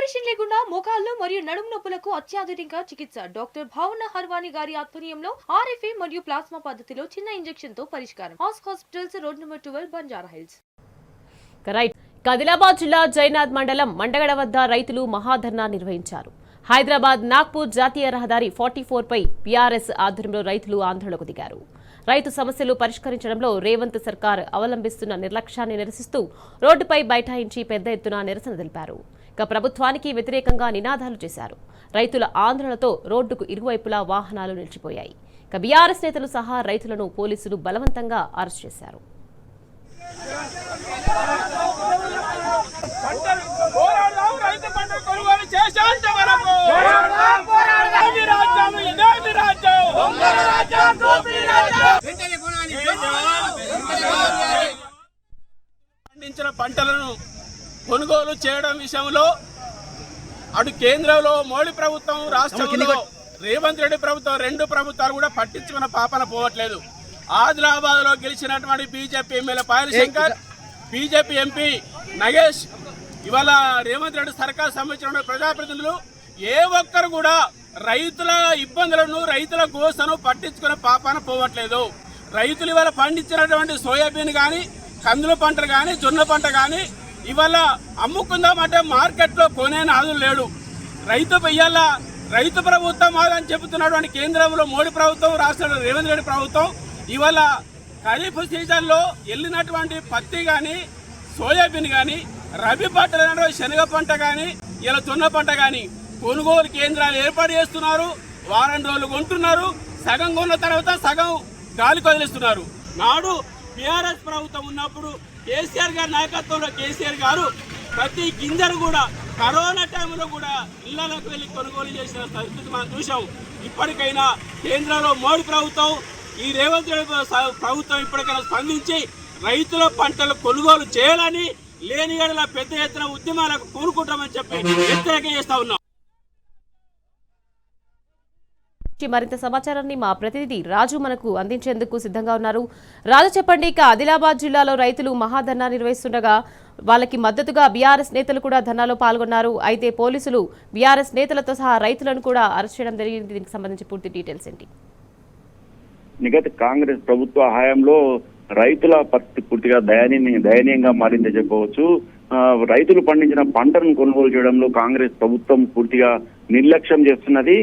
Operation లేకుండా మోకాళ్లు మరియు నడుము నొప్పులకు అత్యాధునిక చికిత్స డాక్టర్ భావన హర్వాణి గారి ఆధ్వర్యంలో ఆర్ఎఫ్ఏ మరియు ప్లాస్మా పద్ధతిలో చిన్న ఇంజెక్షన్ తో పరిష్కారం. Hospitals road number 12 Banjara hills. Right. Adilabad జిల్లా జైనాథ్ మండలం మండగడ వద్ద రైతులు మహాధర్నా నిర్వహించారు. హైదరాబాద్ నాగ్పూర్ జాతీయ రహదారి 44 పై బీఆర్ఎస్ ఆధ్వర్యంలో రైతులు ఆందోళనకు దిగారు. రైతు సమస్యలు పరిష్కరించడంలో రేవంత్ సర్కార్ అవలంబిస్తున్న నిర్లక్ష్యాన్ని నిరసిస్తూ రోడ్డుపై బైఠాయించి పెద్ద ఎత్తున నిరసన తెలిపారు. ఇక ప్రభుత్వానికి వ్యతిరేకంగా నినాదాలు చేశారు. రైతుల ఆందోళనతో రోడ్డుకు ఇరువైపులా వాహనాలు నిలిచిపోయాయి. ఇక బీఆర్ఎస్ నేతలు సహా రైతులను పోలీసులు బలవంతంగా అరెస్ట్ చేశారు. పండించిన పంటలను కొనుగోలు చేయడం విషయంలో అటు కేంద్రంలో మోడీ ప్రభుత్వం, రాష్ట్రంలో రేవంత్ రెడ్డి ప్రభుత్వం, రెండు ప్రభుత్వాలు కూడా పట్టించుకున్న పాపన పోవట్లేదు. ఆదిలాబాద్ లో గెలిచినటువంటి BJP MLA Payal Shankar, BJP MP Nagesh, ఇవాళ రేవంత్ రెడ్డి సర్కార్ సంబంధించిన ప్రజాప్రతినిధులు ఏ ఒక్కరు కూడా రైతుల ఇబ్బందులను, రైతుల గోసను పట్టించుకునే పాపాన పోవట్లేదు. రైతులు ఇవాళ పండించినటువంటి సోయాబీన్ కానీ, కందుల పంటలు కానీ, జొన్న పంట కానీ ఇవాళ అమ్ముకుందామంటే మార్కెట్లో కొనే నాదులు లేడు. రైతు ప్రభుత్వం అని చెబుతున్నటువంటి కేంద్రంలో మోడీ ప్రభుత్వం, రాష్ట్రంలో రేవంత్ రెడ్డి ప్రభుత్వం ఇవాళ ఖరీఫ్ సీజన్లో వెళ్ళినటువంటి పత్తి కానీ, సోయాబీన్ కానీ, రబీ పంటలు శనగ పంట కానీ, ఇలా జొన్న పంట కానీ కొనుగోలు కేంద్రాలు ఏర్పాటు చేస్తున్నారు. వారం రోజులు కొంటున్నారు, సగం కొన్న తర్వాత సగం గాలికి వదిలిస్తున్నారు. నాడు బీఆర్ఎస్ ప్రభుత్వం ఉన్నప్పుడు కేసీఆర్ గారి నాయకత్వంలో కేసీఆర్ గారు ప్రతి గింజను కూడా కరోనా టైంలో కూడా ఇళ్లలోకి వెళ్ళి కొనుగోలు చేసిన పరిస్థితి మనం చూసాం. ఇప్పటికైనా కేంద్రంలో మోడీ ప్రభుత్వం, ఈ రేవంత్ రెడ్డి ప్రభుత్వం ఇప్పటికైనా స్పందించి రైతుల పంటలు కొనుగోలు చేయాలని, లేని ఏడల పెద్ద ఎత్తున ఉద్యమాలకు కోరుకుంటామని చెప్పి హెచ్చరిక చేస్తా ఉన్నాం. మరింత సమాచారాన్ని మా ప్రతినిధి రాజు మనకు అందించేందుకు సిద్ధంగా ఉన్నారు. రాజు, చెప్పండి. ఇక ఆదిలాబాద్ జిల్లాలో రైతులు మహాధర్నా నిర్వహిస్తుండగా వాళ్ళకి మద్దతుగా బీఆర్ఎస్ నేతలు కూడా ధర్నాలో పాల్గొన్నారు. అయితే పోలీసులు బీఆర్ఎస్ నేతలతో సహా రైతులను కూడా అరెస్ట్ చేయడం జరిగింది. దీనికి సంబంధించి పూర్తి డీటెయిల్స్ ఏంటి? నిగత కాంగ్రెస్ ప్రభుత్వ హయాంలో రైతుల పరిస్థితి పూర్తిగా దయనీయంగా మారిందని చెప్పవచ్చు. రైతులు పండించిన పంటను కొనుగోలు చేయడంలో కాంగ్రెస్ ప్రభుత్వం పూర్తిగా నిర్లక్ష్యం చేస్తున్నది.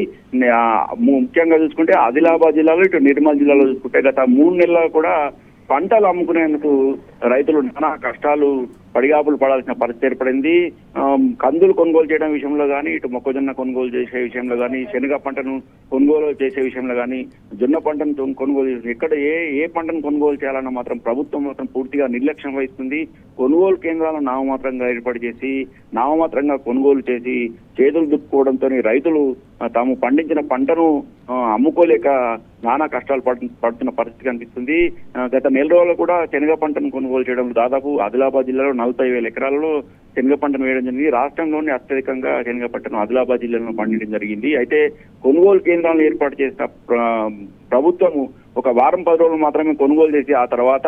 ముఖ్యంగా చూసుకుంటే ఆదిలాబాద్ జిల్లాలో, ఇటు నిర్మల్ జిల్లాలో చూసుకుంటే గత 3 నెలలు కూడా పంటలు అమ్ముకునేందుకు రైతులు నానా కష్టాలు, పడిగాపులు పడాల్సిన పరిస్థితి ఏర్పడింది. కందులు కొనుగోలు చేయడం విషయంలో కానీ, ఇటు మొక్కజొన్న కొనుగోలు చేసే విషయంలో కానీ, శనగ పంటను కొనుగోలు చేసే విషయంలో కానీ, జొన్న పంటను కొనుగోలు చేసే ఎక్కడ ఏ పంటను కొనుగోలు చేయాలన్న మాత్రం ప్రభుత్వం మాత్రం పూర్తిగా నిర్లక్ష్యం వహిస్తుంది. కొనుగోలు కేంద్రాలను నామమాత్రంగా ఏర్పాటు చేసి, నామమాత్రంగా కొనుగోలు చేసి చేతులు దుక్కుకోవడంతో రైతులు తాము పండించిన పంటను అమ్ముకోలేక నానా కష్టాలు పడుతున్న పరిస్థితి కనిపిస్తుంది. గత నెల రోజులు కూడా శనగ పంటను కొనుగోలు చేయడంలో దాదాపు ఆదిలాబాద్ జిల్లాలో 40,000 ఎకరాలలో శనగ పంటను వేయడం జరిగింది. రాష్ట్రంలోనే అత్యధికంగా శనగ పంటను ఆదిలాబాద్ జిల్లాలో పండించడం జరిగింది. అయితే కొనుగోలు కేంద్రాలను ఏర్పాటు చేసిన ప్రభుత్వం ఒక వారం 10 రోజులు మాత్రమే కొనుగోలు చేసి ఆ తర్వాత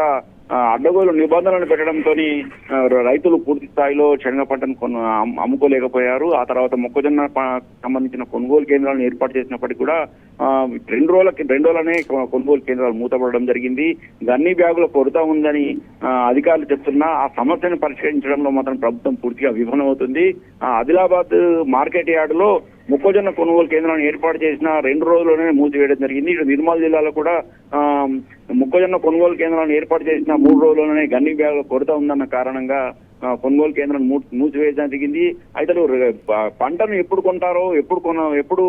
అడ్డగోలు నిబంధనలు పెట్టడంతో రైతులు పూర్తి స్థాయిలో శనగ పంటను అమ్ముకోలేకపోయారు. ఆ తర్వాత మొక్కజొన్న సంబంధించిన కొనుగోలు కేంద్రాలను ఏర్పాటు చేసినప్పటికీ కూడా 2 రోజులనే కొనుగోలు కేంద్రాలు మూతపడడం జరిగింది. గన్ని బ్యాగుల కొరత ఉందని అధికారులు చెప్తున్నా ఆ సమస్యను పరిష్కరించడంలో మాత్రం ప్రభుత్వం పూర్తిగా విఫలమవుతుంది. ఆదిలాబాద్ మార్కెట్ యార్డులో మొక్కజొన్న కొనుగోలు కేంద్రాన్ని ఏర్పాటు చేసిన 2 రోజుల్లోనే మూసివేయడం జరిగింది. ఇటు నిర్మల్ జిల్లాలో కూడా మొక్కజొన్న కొనుగోలు కేంద్రాన్ని ఏర్పాటు చేసిన 3 రోజుల్లోనే గన్ని బ్యాగుల కొరత ఉందన్న కారణంగా కొనుగోలు కేంద్రాన్ని మూసివేయడం జరిగింది. అయితే పంటను ఎప్పుడు కొంటారో, ఎప్పుడు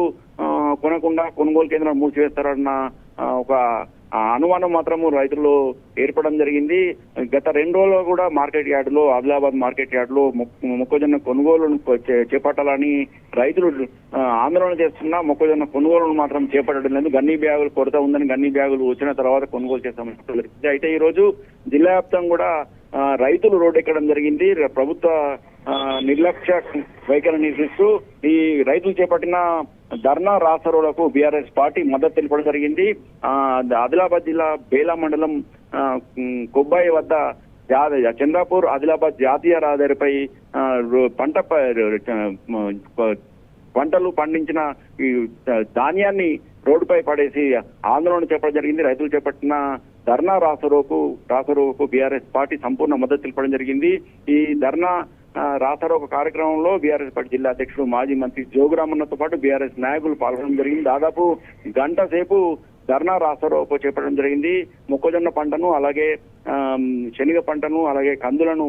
కొనకుండా కొనుగోలు కేంద్రాన్ని మూసివేస్తారన్న ఒక అనుమానం మాత్రము రైతుల్లో ఏర్పడడం జరిగింది. గత 2 రోజులు కూడా మార్కెట్ యార్డులో, ఆదిలాబాద్ మార్కెట్ యార్డులో మొక్కజొన్న కొనుగోలును చేపట్టాలని రైతులు ఆందోళన చేస్తున్నా మొక్కజొన్న కొనుగోలును మాత్రం చేపట్టడం లేదు. గన్ని బ్యాగులు కొరత ఉందని గన్ని బ్యాగులు వచ్చిన తర్వాత కొనుగోలు చేస్తామని. అయితే ఈ రోజు జిల్లా వ్యాప్తంగా కూడా రైతులు రోడ్డు ఎక్కడం జరిగింది. ప్రభుత్వ నిర్లక్ష్య వైఖరిని నిరసిస్తూ ఈ రైతులు చేపట్టిన ధర్నా రాస్తారోలకు బీఆర్ఎస్ పార్టీ మద్దతు తెలపడం జరిగింది. ఆదిలాబాద్ జిల్లా బేలా మండలం కొబ్బాయి వద్ద చంద్రాపూర్ ఆదిలాబాద్ జాతీయ రహదారిపై పంటలు పండించిన ఈ ధాన్యాన్ని రోడ్డుపై పడేసి ఆందోళన చేపట్టడం జరిగింది. రైతులు చేపట్టిన ధర్నా రాసరోకు బీఆర్ఎస్ పార్టీ సంపూర్ణ మద్దతు తెలపడం జరిగింది. ఈ ధర్నా రాసరోకు కార్యక్రమంలో బీఆర్ఎస్ పార్టీ జిల్లా అధ్యక్షుడు మాజీ మంత్రి జోగురామన్నతో పాటు బీఆర్ఎస్ నాయకులు పాల్గొనడం జరిగింది. దాదాపు గంట సేపు ధర్నా రాసరోకు చేపట్టడం జరిగింది. మొక్కజొన్న పంటను, అలాగే శనగ పంటను, అలాగే కందులను,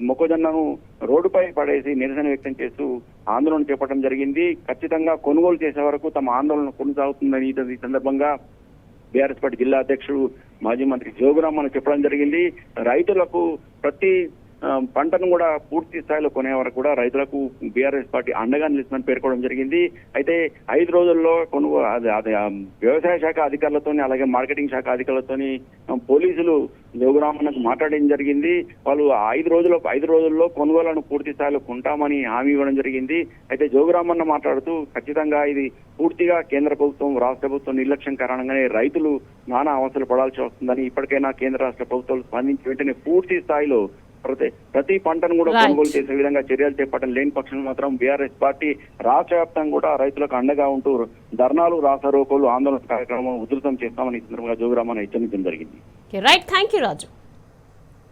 మొక్కజొన్నను రోడ్డుపై పడేసి నిరసన వ్యక్తం చేస్తూ ఆందోళన చేపట్టడం జరిగింది. ఖచ్చితంగా కొనుగోలు చేసే వరకు తమ ఆందోళన కొనసాగుతుందని ఈ సందర్భంగా బీఆర్ఎస్ పార్టీ జిల్లా అధ్యక్షుడు మాజీ మంత్రి జోగురామన్ చెప్పడం జరిగింది. రైతులకు ప్రతి పంటను కూడా పూర్తి స్థాయిలో కొనే వరకు కూడా రైతులకు బీఆర్ఎస్ పార్టీ అండగా నిలుస్తుందని పేర్కొనడం జరిగింది. అయితే 5 రోజుల్లో వ్యవసాయ శాఖ అధికారులతోని, అలాగే మార్కెటింగ్ శాఖ అధికారులతోని పోలీసులు జోగురామన్నకు మాట్లాడడం జరిగింది. వాళ్ళు 5 రోజుల్లో కొనుగోలను పూర్తి స్థాయిలో కొంటామని హామీ ఇవ్వడం జరిగింది. అయితే జోగురామన్న మాట్లాడుతూ ఖచ్చితంగా ఇది పూర్తిగా కేంద్ర ప్రభుత్వం, రాష్ట్ర ప్రభుత్వం నిర్లక్ష్యం కారణంగానే రైతులు నానా అవస్థలు పడాల్సి వస్తుందని, ఇప్పటికైనా కేంద్ర రాష్ట్ర ప్రభుత్వాలు స్పందించి వెంటనే పూర్తి స్థాయిలో ప్రతి పంటను కూడా కొనుగోలు చేసే విధంగా చర్యలు చేపట్టడం లేని పక్షంలో మాత్రం బీఆర్ఎస్ పార్టీ రాష్ట్ర వ్యాప్తంగా కూడా రైతులకు అండగా ఉంటూ ధర్నాలు, రాస్తారోకోలు, ఆందోళన కార్యక్రమం ఉధృతం చేస్తామని ఈ సందర్భంగా జోగురామన్ హెచ్చరించడం జరిగింది. Right, thank you Raju.